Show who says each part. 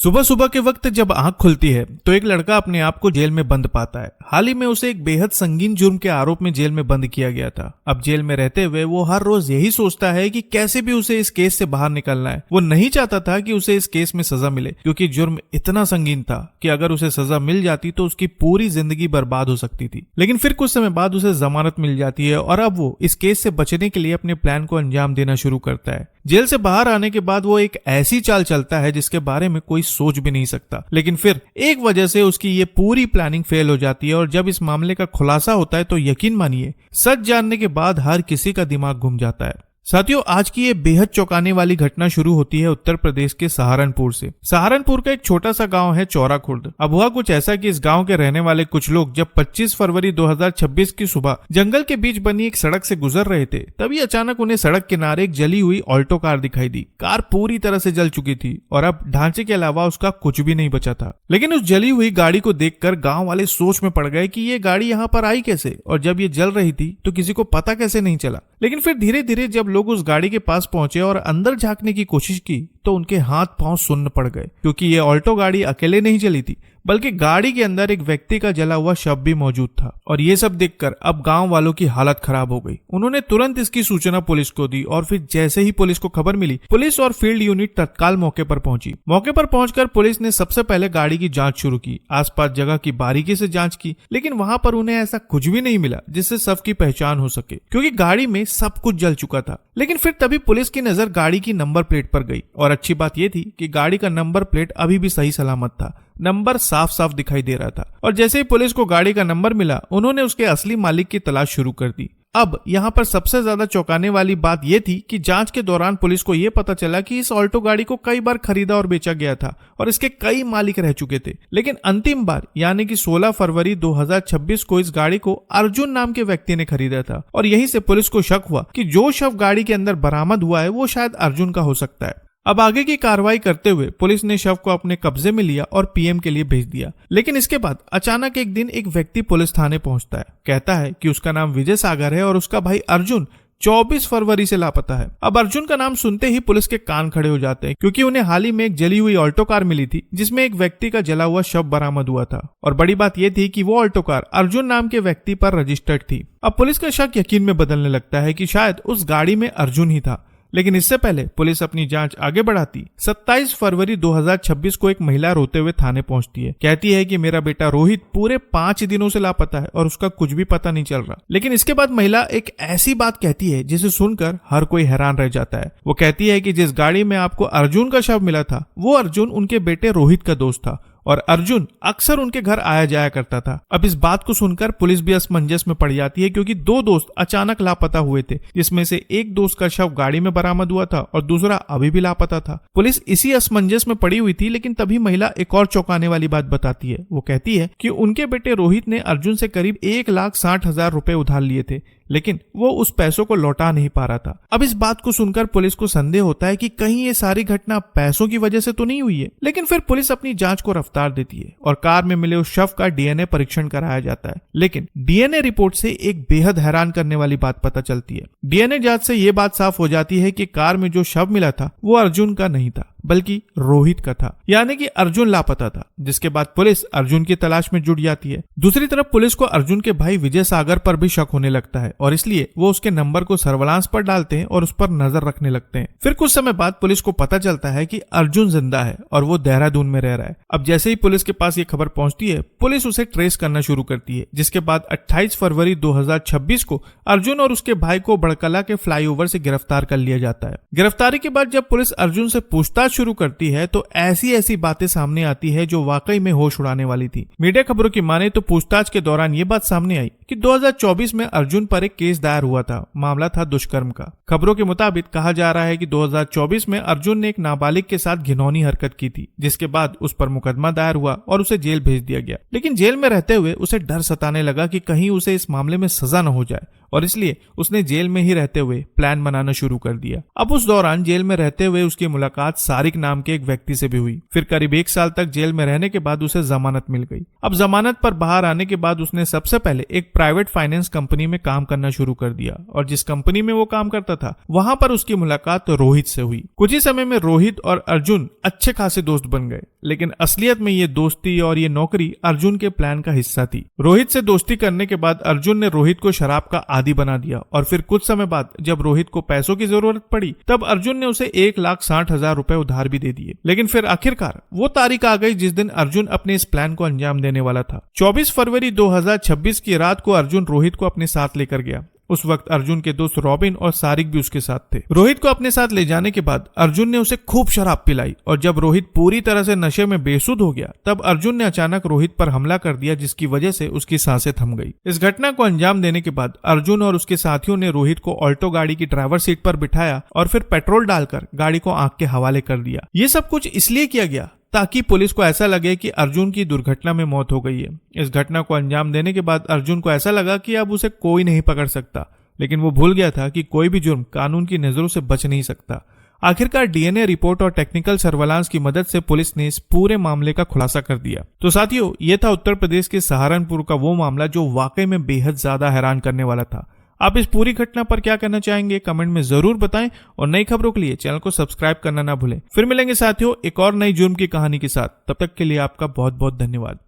Speaker 1: सुबह सुबह के वक्त जब आंख खुलती है तो एक लड़का अपने आप को जेल में बंद पाता है। हाल ही में उसे एक बेहद संगीन जुर्म के आरोप में जेल में बंद किया गया था। अब जेल में रहते हुए वो हर रोज यही सोचता है कि कैसे भी उसे इस केस से बाहर निकलना है। वो नहीं चाहता था कि उसे इस केस में सजा मिले, क्योंकि जुर्म इतना संगीन था कि अगर उसे सजा मिल जाती तो उसकी पूरी जिंदगी बर्बाद हो सकती थी। लेकिन फिर कुछ समय बाद उसे जमानत मिल जाती है और अब वो इस केस से बचने के लिए अपने प्लान को अंजाम देना शुरू करता है। जेल से बाहर आने के बाद वो एक ऐसी चाल चलता है जिसके बारे में कोई सोच भी नहीं सकता। लेकिन फिर एक वजह से उसकी ये पूरी प्लानिंग फेल हो जाती है और जब इस मामले का खुलासा होता है तो यकीन मानिए, सच जानने के बाद हर किसी का दिमाग घूम जाता है। साथियों, आज की ये बेहद चौंकाने वाली घटना शुरू होती है उत्तर प्रदेश के सहारनपुर से। सहारनपुर का एक छोटा सा गांव है चौरा खुर्द। अब हुआ कुछ ऐसा कि इस गांव के रहने वाले कुछ लोग जब 25 फरवरी 2026 की सुबह जंगल के बीच बनी एक सड़क से गुजर रहे थे, तभी अचानक उन्हें सड़क किनारे एक जली हुई ऑल्टो कार दिखाई दी। कार पूरी तरह से जल चुकी थी और अब ढांचे के अलावा उसका कुछ भी नहीं बचा था। लेकिन उस जली हुई गाड़ी को देखकर गांव वाले सोच में पड़ गए कि ये गाड़ी यहाँ पर आई कैसे, और जब ये जल रही थी तो किसी को पता कैसे नहीं चला। लेकिन फिर धीरे धीरे जब लोग उस गाड़ी के पास पहुंचे और अंदर झांकने की कोशिश की तो उनके हाथ पांव सुन्न पड़ गए, क्योंकि ये ऑल्टो गाड़ी अकेले नहीं चली थी, बल्कि गाड़ी के अंदर एक व्यक्ति का जला हुआ शव भी मौजूद था। और ये सब देखकर अब गांव वालों की हालत खराब हो गई। उन्होंने तुरंत इसकी सूचना पुलिस को दी और फिर जैसे ही पुलिस को खबर मिली, पुलिस और फील्ड यूनिट तत्काल मौके पर पहुंची। मौके पर पहुंचकर पुलिस ने सबसे पहले गाड़ी की जांच शुरू की। आसपास जगह की बारीकी से जांच की, लेकिन वहां पर उन्हें ऐसा कुछ भी नहीं मिला जिससे शव की पहचान हो सके, क्योंकि गाड़ी में सब कुछ जल चुका था। लेकिन फिर तभी पुलिस की नजर गाड़ी की नंबर प्लेट पर गई और अच्छी बात यह थी कि गाड़ी का नंबर प्लेट अभी भी सही सलामत था। नंबर साफ साफ दिखाई दे रहा था और जैसे ही पुलिस को गाड़ी का नंबर मिला, उन्होंने उसके असली मालिक की तलाश शुरू कर दी। अब यहाँ पर सबसे ज्यादा चौंकाने वाली बात यह थी कि जांच के दौरान पुलिस को यह पता चला कि इस ऑल्टो गाड़ी को कई बार खरीदा और बेचा गया था और इसके कई मालिक रह चुके थे। लेकिन अंतिम बार यानी कि 16 फरवरी 2026 को इस गाड़ी को अर्जुन नाम के व्यक्ति ने खरीदा था और यहीं से पुलिस को शक हुआ कि जो शव गाड़ी के अंदर बरामद हुआ है वो शायद अर्जुन का हो सकता है। अब आगे की कार्रवाई करते हुए पुलिस ने शव को अपने कब्जे में लिया और पीएम के लिए भेज दिया। लेकिन इसके बाद अचानक एक दिन एक व्यक्ति पुलिस थाने पहुंचता है। कहता है कि उसका नाम विजय सागर है और उसका भाई अर्जुन 24 फरवरी से लापता है। अब अर्जुन का नाम सुनते ही पुलिस के कान खड़े हो जाते हैं, क्योंकि उन्हें हाल ही में एक जली हुई ऑल्टो कार मिली थी जिसमें एक व्यक्ति का जला हुआ शव बरामद हुआ था। और बड़ी बात यह थी कि वो ऑल्टो कार अर्जुन नाम के व्यक्ति पर रजिस्टर्ड थी। अब पुलिस का शक यकीन में बदलने लगता है कि शायद उस गाड़ी में अर्जुन ही था। लेकिन इससे पहले पुलिस अपनी जांच आगे बढ़ाती 27 फरवरी 2026 को एक महिला रोते हुए थाने पहुंचती है। कहती है कि मेरा बेटा रोहित पूरे 5 दिनों से लापता है और उसका कुछ भी पता नहीं चल रहा। लेकिन इसके बाद महिला एक ऐसी बात कहती है जिसे सुनकर हर कोई हैरान रह जाता है। वो कहती है कि जिस गाड़ी में आपको अर्जुन का शव मिला था वो अर्जुन उनके बेटे रोहित का दोस्त था और अर्जुन अक्सर उनके घर आया जाया करता था। अब इस बात को सुनकर पुलिस भी असमंजस में पड़ जाती है, क्योंकि दो दोस्त अचानक लापता हुए थे, जिसमें से एक दोस्त का शव गाड़ी में बरामद हुआ था और दूसरा अभी भी लापता था। पुलिस इसी असमंजस में पड़ी हुई थी, लेकिन तभी महिला एक और चौंकाने वाली बात बताती है। वो कहती है कि उनके बेटे रोहित ने अर्जुन से करीब 1,60,000 रुपए उधार लिए थे, लेकिन वो उस पैसों को लौटा नहीं पा रहा था। अब इस बात को सुनकर पुलिस को संदेह होता है कि कहीं ये सारी घटना पैसों की वजह से तो नहीं हुई है। लेकिन फिर पुलिस अपनी जांच को रफ्तार देती है और कार में मिले उस शव का डीएनए परीक्षण कराया जाता है। लेकिन डीएनए रिपोर्ट से एक बेहद हैरान करने वाली बात पता चलती है। डीएनए जांच से ये बात साफ हो जाती है कि कार में जो शव मिला था वो अर्जुन का नहीं था, बल्कि रोहित का था, यानी कि अर्जुन लापता था। जिसके बाद पुलिस अर्जुन की तलाश में जुट जाती है। दूसरी तरफ पुलिस को अर्जुन के भाई विजय सागर पर भी शक होने लगता है और इसलिए वो उसके नंबर को सर्विलांस पर डालते हैं और उस पर नजर रखने लगते हैं। फिर कुछ समय बाद पुलिस को पता चलता है कि अर्जुन जिंदा है और वो देहरादून में रह रहा है। अब जैसे ही पुलिस के पास ये खबर पहुंचती है, पुलिस उसे ट्रेस करना शुरू करती है, जिसके बाद 28 फरवरी 2026 को अर्जुन और उसके भाई को बड़कला के फ्लाईओवर से गिरफ्तार कर लिया जाता है। गिरफ्तारी के बाद जब पुलिस अर्जुन से पूछताछ शुरू करती है तो ऐसी बातें सामने आती है जो वाकई में होश उड़ाने वाली थी। मीडिया खबरों की माने तो पूछताछ के दौरान ये बात सामने आई कि 2024 में अर्जुन पर एक केस दायर हुआ था। मामला था दुष्कर्म का। खबरों के मुताबिक कहा जा रहा है कि 2024 में अर्जुन ने एक नाबालिग के साथ घिनौनी हरकत की थी, जिसके बाद उस पर मुकदमा दायर हुआ और उसे जेल भेज दिया गया। लेकिन जेल में रहते हुए उसे डर सताने लगा कि कहीं उसे इस मामले में सजा न हो जाए और इसलिए उसने जेल में ही रहते हुए प्लान बनाना शुरू कर दिया। अब उस दौरान जेल में रहते हुए उसकी मुलाकात सारिक नाम के एक व्यक्ति से भी हुई। फिर करीब 1 साल तक जेल में रहने के बाद उसे जमानत मिल गई। अब जमानत पर बाहर आने के बाद उसने सबसे पहले एक प्राइवेट फाइनेंस कंपनी में काम करना शुरू कर दिया और जिस कंपनी में वो काम करता था वहां पर उसकी मुलाकात रोहित से हुई। कुछ ही समय में रोहित और अर्जुन अच्छे खासे दोस्त बन गए। लेकिन असलियत में ये दोस्ती और ये नौकरी अर्जुन के प्लान का हिस्सा थी। रोहित से दोस्ती करने के बाद अर्जुन ने रोहित को शराब का आदी बना दिया और फिर कुछ समय बाद जब रोहित को पैसों की जरूरत पड़ी तब अर्जुन ने उसे 1,60,000 रुपए उधार भी दे दिए। लेकिन फिर आखिरकार वो तारीख आ गई जिस दिन अर्जुन अपने इस प्लान को अंजाम देने वाला था। 24 फरवरी 2026 की रात को अर्जुन रोहित को अपने साथ लेकर गया। उस वक्त अर्जुन के दोस्त रॉबिन और सारिक भी उसके साथ थे। रोहित को अपने साथ ले जाने के बाद अर्जुन ने उसे खूब शराब पिलाई और जब रोहित पूरी तरह से नशे में बेसुध हो गया तब अर्जुन ने अचानक रोहित पर हमला कर दिया, जिसकी वजह से उसकी सांसें थम गई। इस घटना को अंजाम देने के बाद अर्जुन और उसके साथियों ने रोहित को ऑल्टो गाड़ी की ड्राइवर सीट पर बिठाया और फिर पेट्रोल डालकर गाड़ी को आग के हवाले कर दिया। ये सब कुछ इसलिए किया गया ताकि पुलिस को ऐसा लगे कि अर्जुन की दुर्घटना में मौत हो गई है। इस घटना को अंजाम देने के बाद अर्जुन को ऐसा लगा कि अब उसे कोई नहीं पकड़ सकता, लेकिन वो भूल गया था कि कोई भी जुर्म कानून की नजरों से बच नहीं सकता। आखिरकार डीएनए रिपोर्ट और टेक्निकल सर्वेलांस की मदद से पुलिस ने इस पूरे मामले का खुलासा कर दिया। तो साथियों, ये था उत्तर प्रदेश के सहारनपुर का वो मामला जो वाकई में बेहद ज्यादा हैरान करने वाला था। आप इस पूरी घटना पर क्या कहना चाहेंगे कमेंट में जरूर बताएं और नई खबरों के लिए चैनल को सब्सक्राइब करना ना भूलें। फिर मिलेंगे साथियों एक और नई जुर्म की कहानी के साथ। तब तक के लिए आपका बहुत बहुत धन्यवाद।